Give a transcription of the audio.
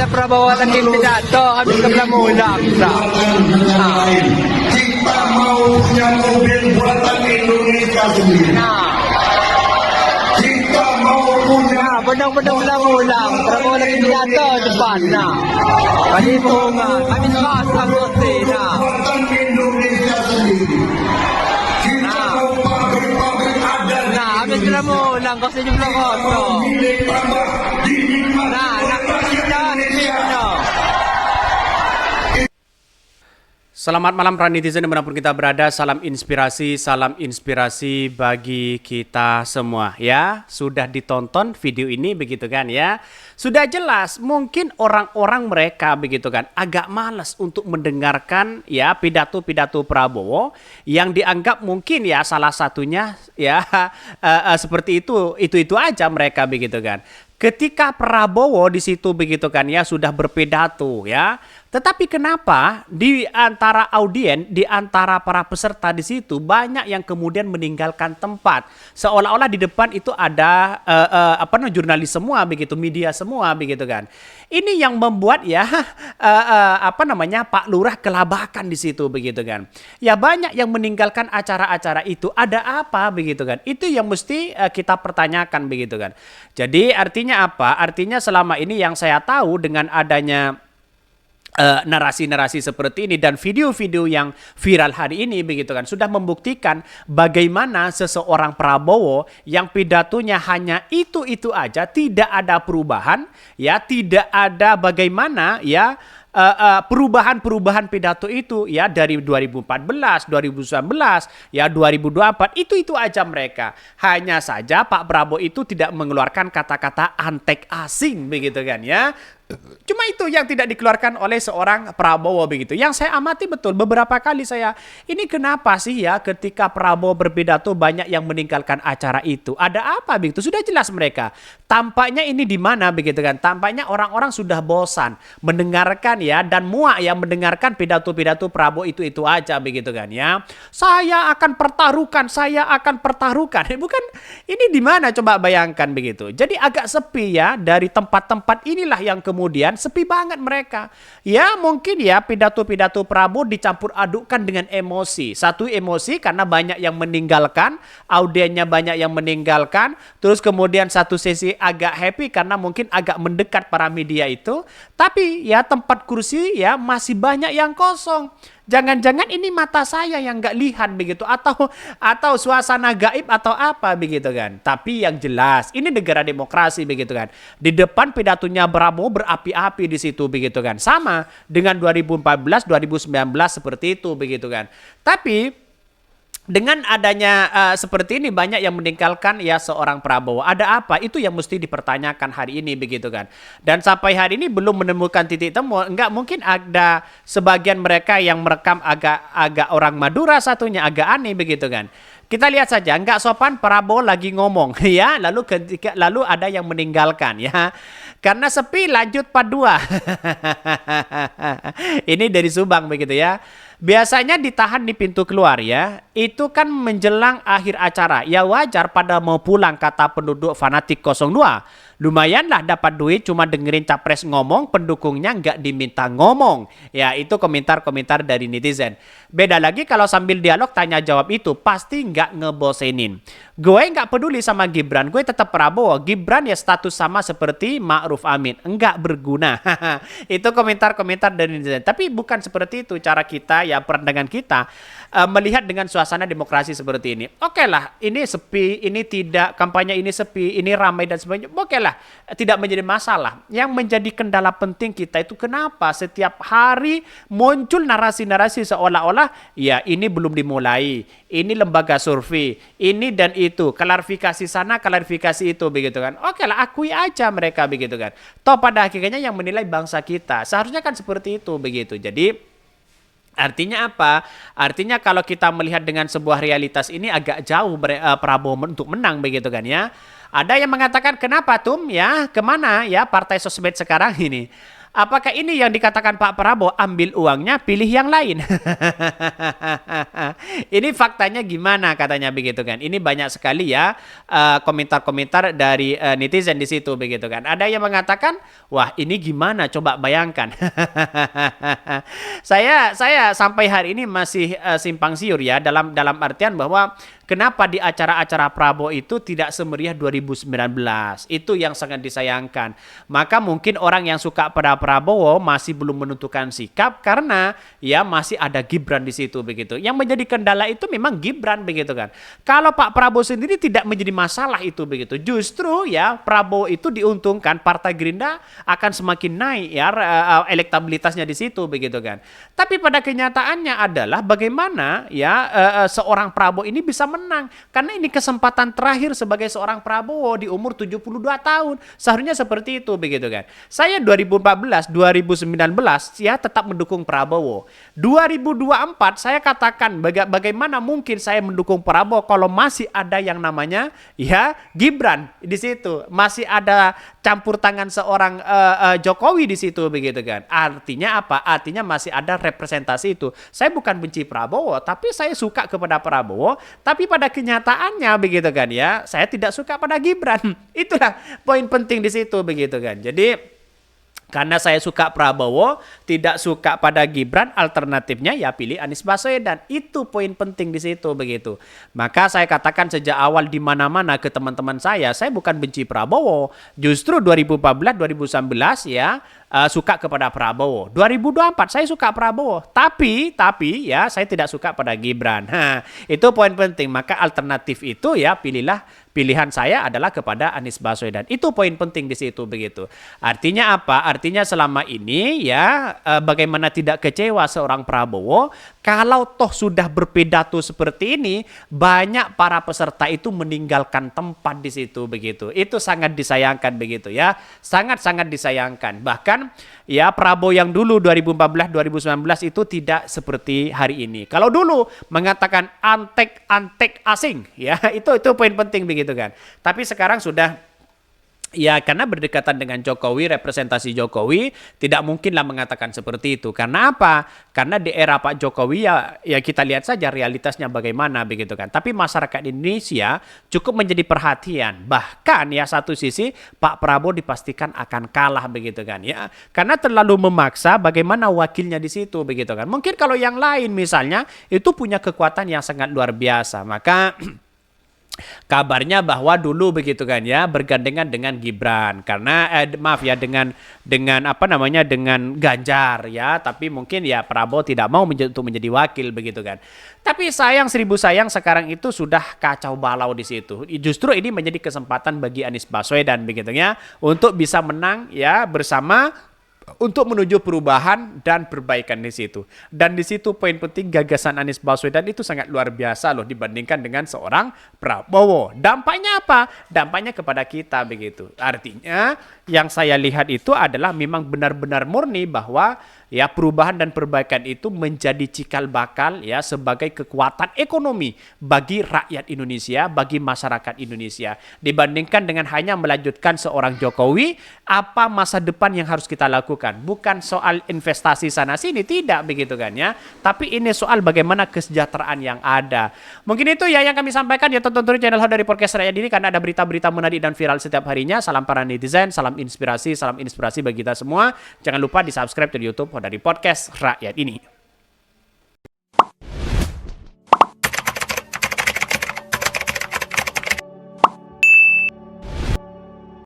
Prabowo tadi pidato habis kebelah ulang. Kita mau punya mobil buatan Indonesia sendiri. Kita mau punya Benar-benar ulang-ulang. Prabowo tadi pidato depan. Kami bunga, kami rasa putih. buatan Indonesia sendiri. Kita mau pabrik-pabrik ada. Habis kebelah ulang kau 70 kosong. Nilai tambah dinikmati Nak kita Indonesia. Selamat malam para netizen dimanapun kita berada, salam inspirasi bagi kita semua ya. Sudah ditonton video ini begitu kan ya. Sudah jelas mungkin orang-orang mereka begitu kan agak malas untuk mendengarkan ya pidato-pidato Prabowo yang dianggap mungkin ya salah satunya ya seperti itu aja mereka begitu kan. Ketika Prabowo di situ begitu kan ya sudah berpidato ya. Tetapi kenapa di antara audien, di antara para peserta di situ banyak yang kemudian meninggalkan tempat. Seolah-olah di depan itu ada jurnalis semua begitu, media semua begitu kan. Ini yang membuat ya Pak Lurah kelabakan di situ begitu kan. Ya banyak yang meninggalkan acara-acara itu. Ada apa begitu kan? Itu yang mesti kita pertanyakan begitu kan. Jadi artinya apa? Artinya selama ini yang saya tahu dengan adanya narasi-narasi seperti ini dan video-video yang viral hari ini begitu kan sudah membuktikan bagaimana seseorang Prabowo yang pidatonya hanya itu aja, tidak ada perubahan ya, tidak ada bagaimana ya perubahan pidato itu ya dari 2014, 2019, ya 2024 itu aja mereka. Hanya saja Pak Prabowo itu tidak mengeluarkan kata-kata antek asing begitu kan ya. Cuma itu yang tidak dikeluarkan oleh seorang Prabowo begitu. Yang saya amati betul beberapa kali ini kenapa sih ya ketika Prabowo berpidato banyak yang meninggalkan acara itu. Ada apa begitu? Sudah jelas mereka. Tampaknya ini di mana begitu kan? Tampaknya orang-orang sudah bosan mendengarkan ya dan muak ya mendengarkan pidato-pidato Prabowo itu aja begitu kan ya. Saya akan pertaruhkan. Bukan ini di mana coba bayangkan begitu. Jadi agak sepi ya dari tempat-tempat inilah yang kemudian sepi banget mereka. Ya mungkin ya pidato-pidato Prabowo dicampur adukkan dengan emosi. Satu emosi karena banyak yang meninggalkan, audiennya banyak yang meninggalkan. Terus kemudian satu sesi agak happy karena mungkin agak mendekat para media itu. Tapi ya tempat kursi ya masih banyak yang kosong. Jangan-jangan ini mata saya yang nggak lihat begitu atau suasana gaib atau apa begitu kan. Tapi yang jelas ini negara demokrasi begitu kan. Di depan pidatonya Prabowo berapi-api di situ begitu kan. Sama dengan 2014, 2019 seperti itu begitu kan. Tapi dengan adanya seperti ini banyak yang meninggalkan ya seorang Prabowo. Ada apa? Itu yang mesti dipertanyakan hari ini begitu kan. Dan sampai hari ini belum menemukan titik temu. Enggak mungkin ada sebagian mereka yang merekam agak orang Madura satunya agak aneh begitu kan. Kita lihat saja, enggak sopan Prabowo lagi ngomong ya, lalu ada yang meninggalkan ya. Karena sepi lanjut part 2. Ini dari Subang begitu ya. Biasanya ditahan di pintu keluar ya. Itu kan menjelang akhir acara. Ya wajar pada mau pulang kata penduduk fanatik 02. Lumayanlah dapat duit cuma dengerin capres ngomong, pendukungnya nggak diminta ngomong. Ya itu komentar-komentar dari netizen. Beda lagi kalau sambil dialog tanya jawab itu pasti nggak ngebosenin. Gue nggak peduli sama Gibran, gue tetap Prabowo. Gibran ya status sama seperti Ma'ruf Amin, nggak berguna. Itu komentar-komentar dari netizen. Tapi bukan seperti itu cara kita ya pandangan kita melihat dengan suasana demokrasi seperti ini. Oke lah, ini sepi, ini tidak, kampanye ini sepi, ini ramai dan sebagainya. Oke lah, tidak menjadi masalah. Yang menjadi kendala penting kita itu kenapa setiap hari muncul narasi-narasi seolah-olah ya ini belum dimulai, ini lembaga survei, ini dan itu, klarifikasi sana, klarifikasi itu begitu kan. Oke lah, akui aja mereka begitu kan. Toh pada akhirnya yang menilai bangsa kita. Seharusnya kan seperti itu begitu. Jadi artinya apa? Artinya kalau kita melihat dengan sebuah realitas ini agak jauh Prabowo untuk menang begitu kan ya. Ada yang mengatakan kenapa Tum ya kemana ya partai sosmed sekarang ini. Apakah ini yang dikatakan Pak Prabowo, ambil uangnya pilih yang lain? Ini faktanya gimana katanya begitu kan. Ini banyak sekali ya komentar-komentar dari netizen di situ begitu kan. Ada yang mengatakan, wah ini gimana coba bayangkan. Saya sampai hari ini masih simpang siur ya dalam artian bahwa kenapa di acara-acara Prabowo itu tidak semeriah 2019? Itu yang sangat disayangkan. Maka mungkin orang yang suka pada Prabowo masih belum menentukan sikap karena ya masih ada Gibran di situ begitu. Yang menjadi kendala itu memang Gibran begitu kan. Kalau Pak Prabowo sendiri tidak menjadi masalah itu begitu. Justru ya Prabowo itu diuntungkan, Partai Gerindra akan semakin naik ya elektabilitasnya di situ begitu kan. Tapi pada kenyataannya adalah bagaimana ya seorang Prabowo ini bisa menang. Karena ini kesempatan terakhir sebagai seorang Prabowo di umur 72 tahun. Seharusnya seperti itu begitu kan. Saya 2014, 2019 ya tetap mendukung Prabowo. 2024 saya katakan bagaimana mungkin saya mendukung Prabowo kalau masih ada yang namanya ya Gibran di situ. Masih ada campur tangan seorang Jokowi di situ begitu kan. Artinya apa? Artinya masih ada representasi itu. Saya bukan benci Prabowo, tapi saya suka kepada Prabowo, tapi pada kenyataannya begitu kan ya, saya tidak suka pada Gibran. Itulah poin penting di situ begitu kan. Jadi karena saya suka Prabowo, tidak suka pada Gibran, alternatifnya ya pilih Anies Baswedan. Itu poin penting di situ begitu. Maka saya katakan sejak awal di mana-mana ke teman-teman saya bukan benci Prabowo. Justru 2014, 2019 ya suka kepada Prabowo. 2024 saya suka Prabowo. Tapi ya saya tidak suka pada Gibran. Itu poin penting. Maka alternatif itu ya pilihan saya adalah kepada Anies Baswedan. Itu poin penting di situ begitu. Artinya apa? Artinya selama ini ya bagaimana tidak kecewa seorang Prabowo kalau toh sudah berpidato seperti ini, banyak para peserta itu meninggalkan tempat di situ begitu. Itu sangat disayangkan begitu ya. Sangat-sangat disayangkan. Bahkan ya Prabowo yang dulu 2014 2019 itu tidak seperti hari ini. Kalau dulu mengatakan antek asing ya, itu poin penting begitu kan. Tapi sekarang sudah ya karena berdekatan dengan Jokowi, representasi Jokowi, tidak mungkinlah mengatakan seperti itu. Karena apa? Karena di era Pak Jokowi ya kita lihat saja realitasnya bagaimana begitu kan. Tapi masyarakat Indonesia cukup menjadi perhatian. Bahkan ya satu sisi Pak Prabowo dipastikan akan kalah begitu kan ya. Karena terlalu memaksa bagaimana wakilnya di situ begitu kan. Mungkin kalau yang lain misalnya itu punya kekuatan yang sangat luar biasa. Maka kabarnya bahwa dulu begitu kan ya bergandengan dengan Gibran karena maaf ya dengan apa namanya dengan Ganjar ya, tapi mungkin ya Prabowo tidak mau untuk menjadi wakil begitu kan. Tapi sayang seribu sayang sekarang itu sudah kacau balau di situ. Justru ini menjadi kesempatan bagi Anies Baswedan begitu ya untuk bisa menang ya bersama untuk menuju perubahan dan perbaikan di situ. Dan di situ poin penting gagasan Anies Baswedan itu sangat luar biasa loh dibandingkan dengan seorang Prabowo. Dampaknya apa? Dampaknya kepada kita begitu. Artinya yang saya lihat itu adalah memang benar-benar murni bahwa ya perubahan dan perbaikan itu menjadi cikal bakal ya sebagai kekuatan ekonomi bagi rakyat Indonesia, bagi masyarakat Indonesia. Dibandingkan dengan hanya melanjutkan seorang Jokowi, apa masa depan yang harus kita lakukan? Bukan soal investasi sana sini, tidak begitu kan ya. Tapi ini soal bagaimana kesejahteraan yang ada. Mungkin itu ya yang kami sampaikan ya, tonton terus channel How dari Podcast Rakyat ini karena ada berita-berita menarik dan viral setiap harinya. Salam para netizen, salam inspirasi bagi kita semua. Jangan lupa di-subscribe di YouTube dari Podcast Rakyat ini.